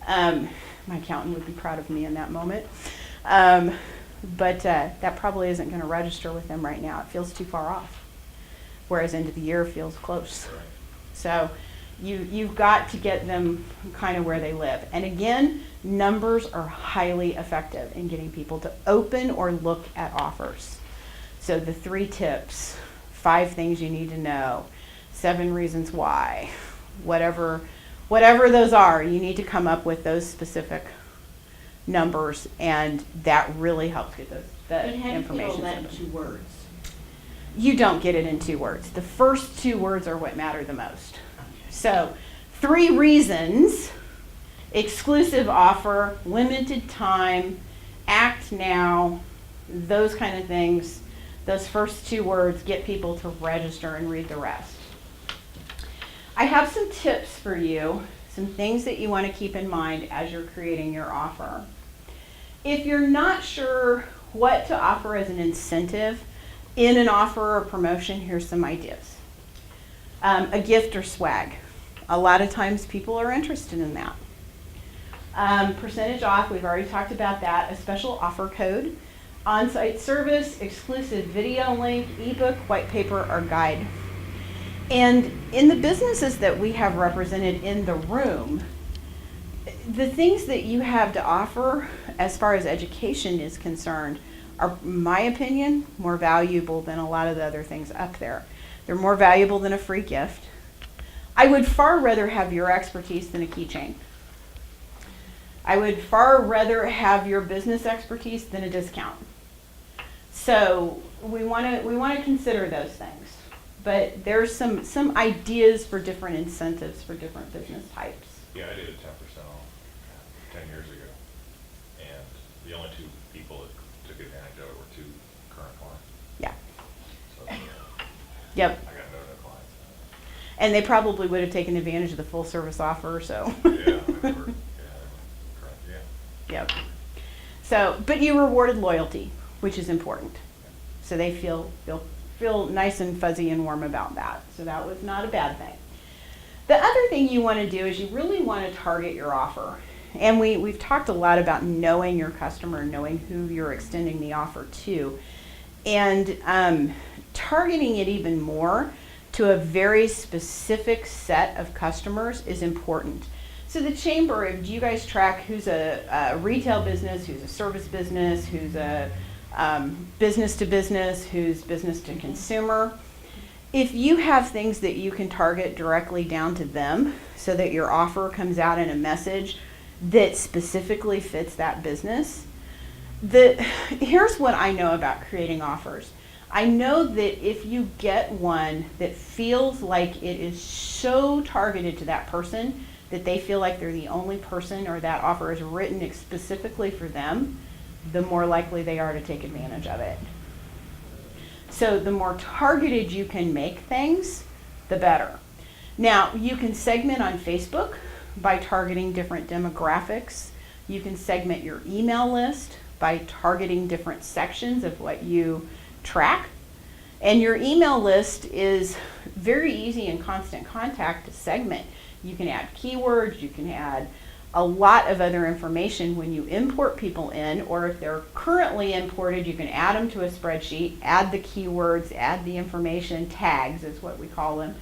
My accountant would be proud of me in that moment. But that probably isn't going to register with them right now. It feels too far off, whereas end of the year feels close. So you've got to get them kind of where they live. And again, numbers are highly effective in getting people to open or look at offers. So the 3 tips, 5 things you need to know, 7 reasons why, whatever those are, you need to come up with those specific numbers, and that really helps get that But how do you information. get all that in simple. 2 words? You don't get it in 2 words. The first 2 words are what matter the most. So 3 reasons, exclusive offer, limited time, act now, those kind of things. Those first 2 words get people to register and read the rest. I have some tips for you, some things that you want to keep in mind as you're creating your offer. If you're not sure what to offer as an incentive in an offer or promotion, here's some ideas. A gift or swag. A lot of times people are interested in that. Percentage off, we've already talked about that. A special offer code, on-site service, exclusive video link, ebook, white paper, or guide. And in the businesses that we have represented in the room, the things that you have to offer as far as education is concerned are, in my opinion, more valuable than a lot of the other things up there. They're more valuable than a free gift. I would far rather have your expertise than a keychain. I would far rather have your business expertise than a discount. So we want to consider those things. But there's some ideas for different incentives for different business types. Yeah, I did a 10% off 10 years ago, and the only two people that took advantage of it were two current clients. Yeah. So, Yep. I got no new clients. And they probably would have taken advantage of the full service offer, so. Yeah, I mean, they were correct, yeah. Yep. So, but you rewarded loyalty, which is important. So they feel nice and fuzzy and warm about that. So that was not a bad thing. The other thing you want to do is you really want to target your offer. And we've talked a lot about knowing your customer, knowing who you're extending the offer to, and targeting it even more to a very specific set of customers is important. So the chamber, do you guys track who's a retail business, who's a service business, who's a business to business, who's business to consumer? If you have things that you can target directly down to them so that your offer comes out in a message that specifically fits that business, here's what I know about creating offers. I know that if you get one that feels like it is so targeted to that person that they feel like they're the only person, or that offer is written specifically for them, the more likely they are to take advantage of it. So the more targeted you can make things, the better. Now, you can segment on Facebook by targeting different demographics. You can segment your email list by targeting different sections of what you track. And your email list is very easy in Constant Contact to segment. You can add keywords, you can add a lot of other information when you import people in, or if they're currently imported, you can add them to a spreadsheet, add the keywords, add the information, tags is what we call them,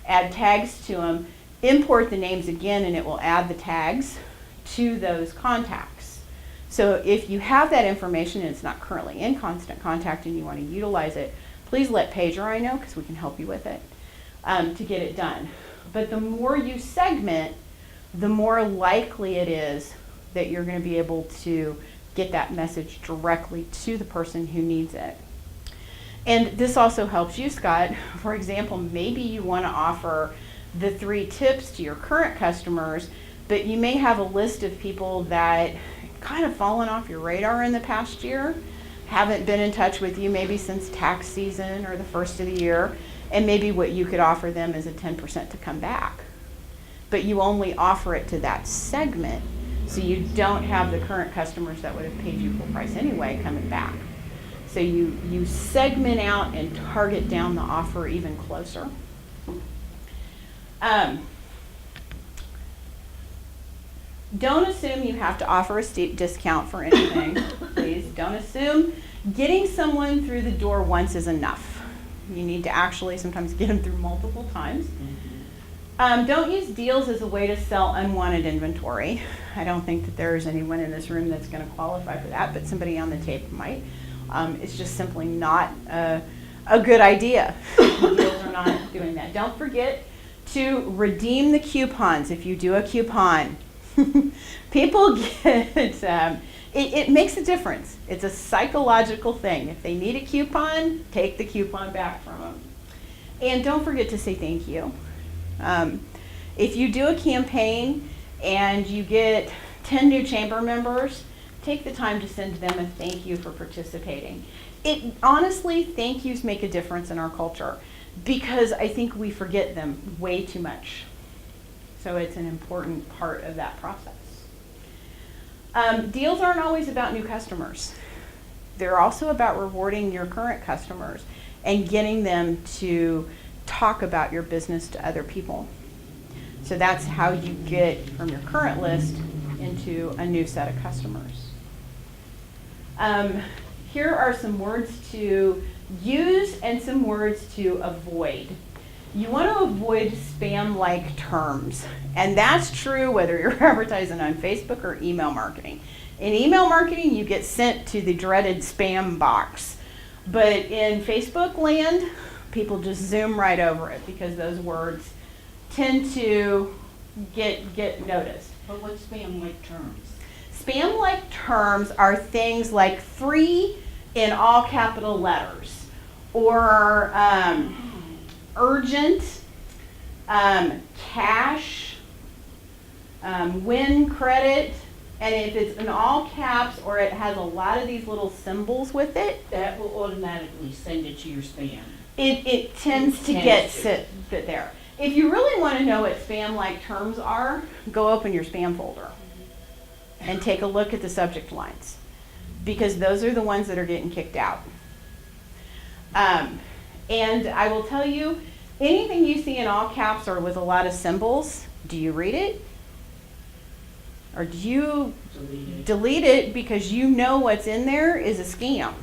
add tags to them, import the names again, and it will add the tags to those contacts. So if you have that information and it's not currently in Constant Contact and you want to utilize it, please let Paige or I know, because we can help you with it, to get it done. But the more you segment, the more likely it is that you're going to be able to get that message directly to the person who needs it. And this also helps you, Scott. For example, maybe you want to offer the 3 tips to your current customers, but you may have a list of people that kind of fallen off your radar in the past year, haven't been in touch with you maybe since tax season or the first of the year, and maybe what you could offer them is a 10% to come back. But you only offer it to that segment, so you don't have the current customers that would have paid you full price anyway coming back. So you segment out and target down the offer even closer. Don't assume you have to offer a steep discount for anything. Please don't assume getting someone through the door once is enough. You need to actually sometimes get them through multiple times. Don't use deals as a way to sell unwanted inventory. I don't think that there's anyone in this room that's going to qualify for that, but somebody on the tape might. It's just simply not a good idea. Deals are not doing that. Don't forget to redeem the coupons if you do a coupon. People get, it makes a difference. It's a psychological thing. If they need a coupon, take the coupon back from them. And don't forget to say thank you. If you do a campaign and you get 10 new chamber members, take the time to send them a thank you for participating. Honestly, thank yous make a difference in our culture because I think we forget them way too much. So it's an important part of that process. Deals aren't always about new customers. They're also about rewarding your current customers and getting them to talk about your business to other people. So that's how you get from your current list into a new set of customers. Here are some words to use and some words to avoid. You want to avoid spam-like terms, and that's true whether you're advertising on Facebook or email marketing. In email marketing, you get sent to the dreaded spam box, but in Facebook land, people just zoom right over it because those words tend to get noticed. But what's spam-like terms? Spam-like terms are things like free in all capital letters, or urgent, cash, win credit, and if it's in all caps or it has a lot of these little symbols with it, That will automatically send it to your spam. it tends to Tends get to. sit there. If you really want to know what spam-like terms are, go open your spam folder and take a look at the subject lines, because those are the ones that are getting kicked out. And I will tell you, anything you see in all caps or with a lot of symbols, do you read it? Or do you Deleted. delete it because you know what's in there is a scam?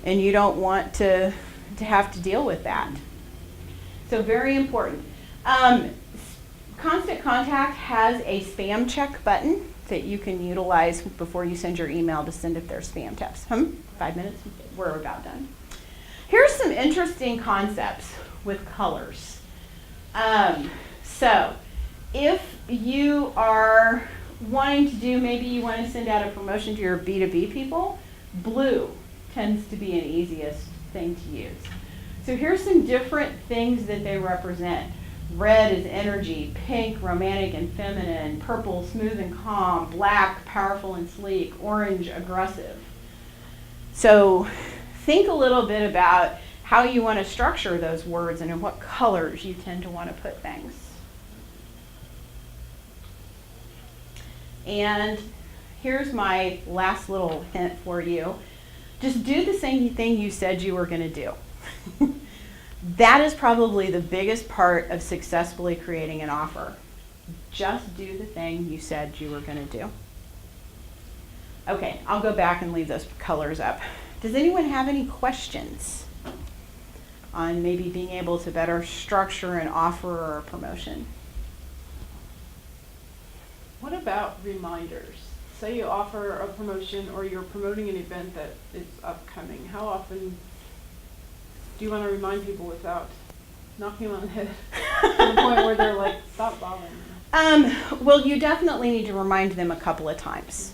And you don't want to have to deal with that. So very important. Constant Contact has a spam check button that you can utilize before you send your email to send if there's spam tips. 5 minutes? We're about done. Here's some interesting concepts with colors. So if you are wanting to do, maybe you want to send out a promotion to your B2B people, blue tends to be an easiest thing to use. So here's some different things that they represent. Red is energy, pink, romantic and feminine, purple, smooth and calm, black, powerful and sleek, orange, aggressive. So think a little bit about how you want to structure those words and in what colors you tend to want to put things. And here's my last little hint for you. Just do the same thing you said you were going to do. That is probably the biggest part of successfully creating an offer. Just do the thing you said you were going to do. Okay, I'll go back and leave those colors up. Does anyone have any questions on maybe being able to better structure an offer or a promotion? What about reminders? Say you offer a promotion or you're promoting an event that is upcoming. How often do you want to remind people without knocking them on the head to the point where they're like, stop bothering me? Well, you definitely need to remind them a couple of times.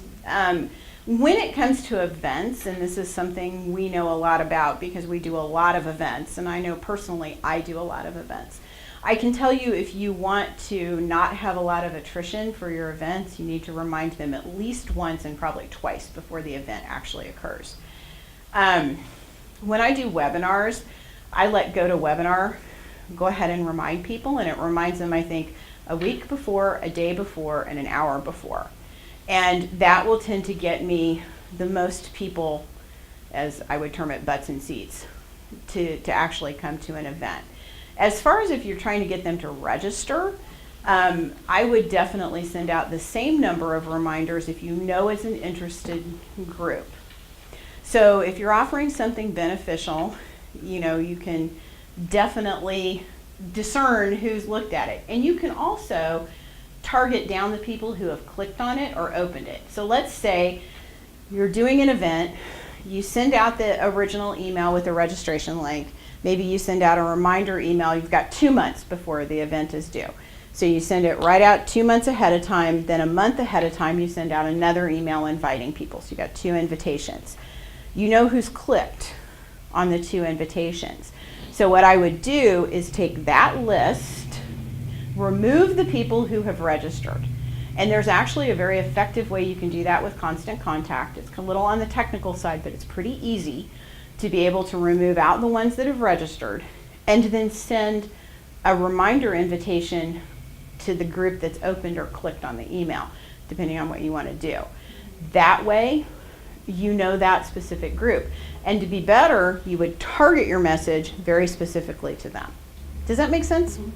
When it comes to events, and this is something we know a lot about because we do a lot of events, and I know personally I do a lot of events. I can tell you if you want to not have a lot of attrition for your events, you need to remind them at least once and probably twice before the event actually occurs. When I do webinars, I let GoToWebinar go ahead and remind people, and it reminds them, I think, a week before, a day before, and an hour before. And that will tend to get me the most people, as I would term it, butts in seats, to actually come to an event. As far as if you're trying to get them to register, I would definitely send out the same number of reminders if you know it's an interested group. So if you're offering something beneficial, you can definitely discern who's looked at it. And you can also target down the people who have clicked on it or opened it. So let's say you're doing an event, you send out the original email with the registration link. Maybe you send out a reminder email. You've got 2 months before the event is due. So you send it right out 2 months ahead of time. Then a month ahead of time, you send out another email inviting people. So you got 2 invitations. You know who's clicked on the 2 invitations. So what I would do is take that list, remove the people who have registered. And there's actually a very effective way you can do that with Constant Contact. It's a little on the technical side, but it's pretty easy to be able to remove out the ones that have registered and then send a reminder invitation to the group that's opened or clicked on the email, depending on what you want to do. That way, you know that specific group. And to be better, you would target your message very specifically to them. Does that make sense? Mm-hmm.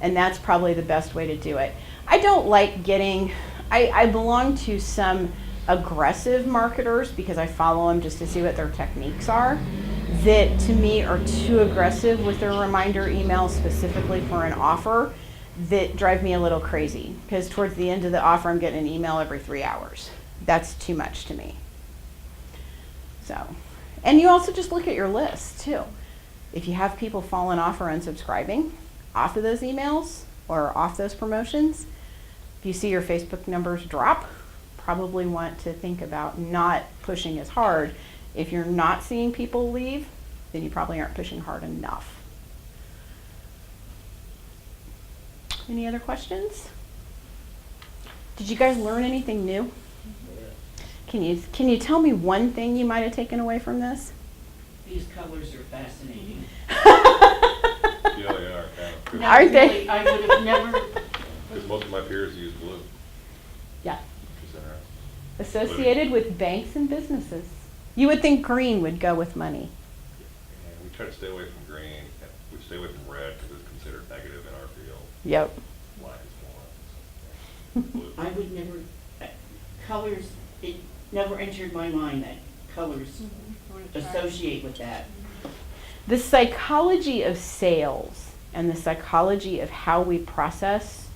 And that's probably the best way to do it. I don't like getting, I belong to some aggressive marketers because I follow them just to see what their techniques are, that to me are too aggressive with their reminder emails specifically for an offer, that drive me a little crazy, because towards the end of the offer I'm getting an email every 3 hours. That's too much to me. So, and you also just look at your list too. If you have people falling off or unsubscribing off of those emails or off those promotions, if you see your Facebook numbers drop, probably want to think about not pushing as hard. If you're not seeing people leave, then you probably aren't pushing hard enough. Any other questions? Did you guys learn anything new? Can you tell me one thing you might have taken away from this? These colors are fascinating. Yeah, they are kind of. No, Aren't they? really, I would have never, Because most of my peers use blue, Yeah. which is interesting. Associated with banks and businesses. You would think green would go with money. And we try to stay away from green, and we stay away from red because it's considered negative in our field. Yep. Black is more. Blue. I would never, colors, it never entered my mind that colors associate with that. The psychology of sales and the psychology of how we process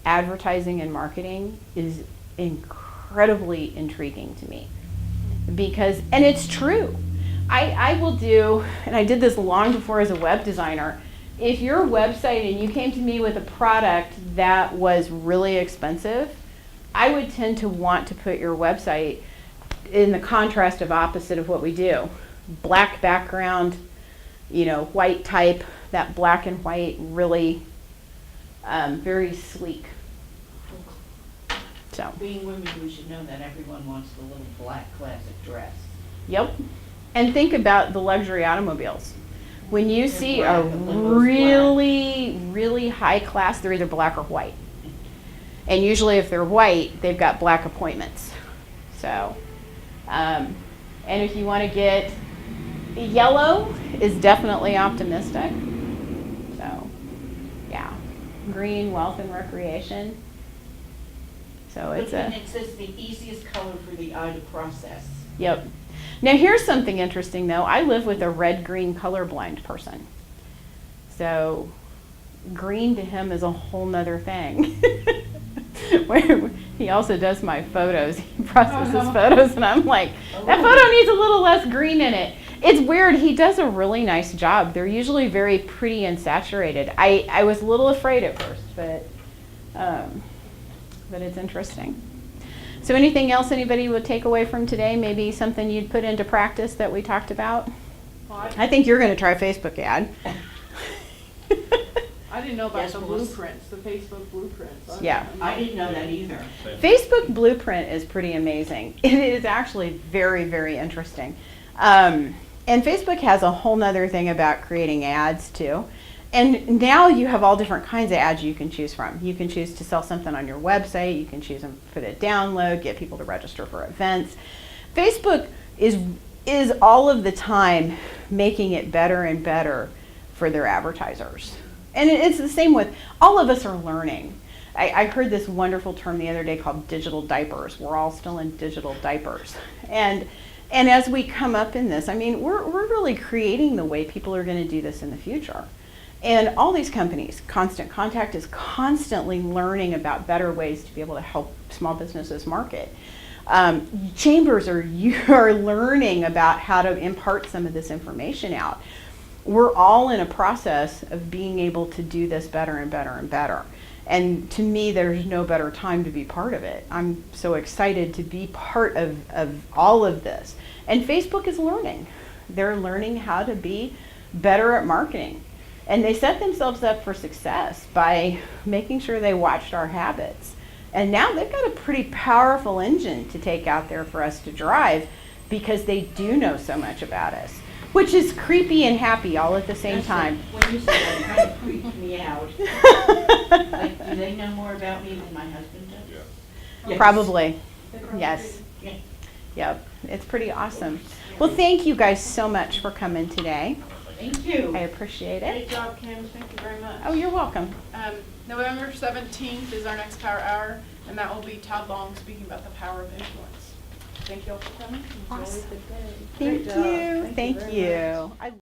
advertising and marketing is incredibly intriguing to me. Because, and it's true. I will do, and I did this long before as a web designer, if your website and you came to me with a product that was really expensive, I would tend to want to put your website in the contrast of opposite of what we do. Black background, white type, that black and white, really very sleek. So, Being women, we should know that everyone wants the little black classic dress. yep. And think about the luxury automobiles. When you They're see black, a the limo's really, really high class, they're either black or white. And usually if they're white, they've got black appointments. So, and if you want to get, yellow is definitely optimistic. So, yeah. Green, wealth and recreation. So it's But a, then it says the easiest color for the eye to process. yep. Now here's something interesting though. I live with a red-green colorblind person. So green to him is a whole nother thing. He also does my photos. He processes photos and I'm like, that photo needs a little less green in it. It's weird. He does a really nice job. They're usually very pretty and saturated. I was a little afraid at first, but it's interesting. So anything else anybody would take away from today? Maybe something you'd put into practice that we talked about? Well, I think you're going to try a Facebook ad. I didn't know about Yes, the we'll s- blueprints, the Facebook blueprints. Yeah. I didn't know that either. Same. Facebook Blueprint is pretty amazing. It is actually very, very interesting. And Facebook has a whole nother thing about creating ads too. And now you have all different kinds of ads you can choose from. You can choose to sell something on your website. You can choose to put a download, get people to register for events. Facebook is all of the time making it better and better for their advertisers. And it's the same with, all of us are learning. I heard this wonderful term the other day called digital diapers. We're all still in digital diapers. And as we come up in this, I mean, we're really creating the way people are going to do this in the future. And all these companies, Constant Contact is constantly learning about better ways to be able to help small businesses market. Chambers are learning about how to impart some of this information out. We're all in a process of being able to do this better and better and better. And to me, there's no better time to be part of it. I'm so excited to be part of all of this. And Facebook is learning. They're learning how to be better at marketing. And they set themselves up for success by making sure they watched our habits. And now they've got a pretty powerful engine to take out there for us to drive because they do know so much about us, which is creepy and happy all at the same time. When you said that, it kind of creeped me out. Like, do they know more about me than my husband does? Yeah. Yes. Probably, yes. Yeah. Yep, it's pretty awesome. Well, thank you guys so much for coming today. Thank Thank you. I appreciate Great it. job, Kim, thank you very much. Oh, you're welcome. November 17th is our next Power Hour, and that will be Todd Long speaking about the power of influence. Thank you all for coming. Enjoy Awesome. the day. Thank Great job. you. Thank very you. much. I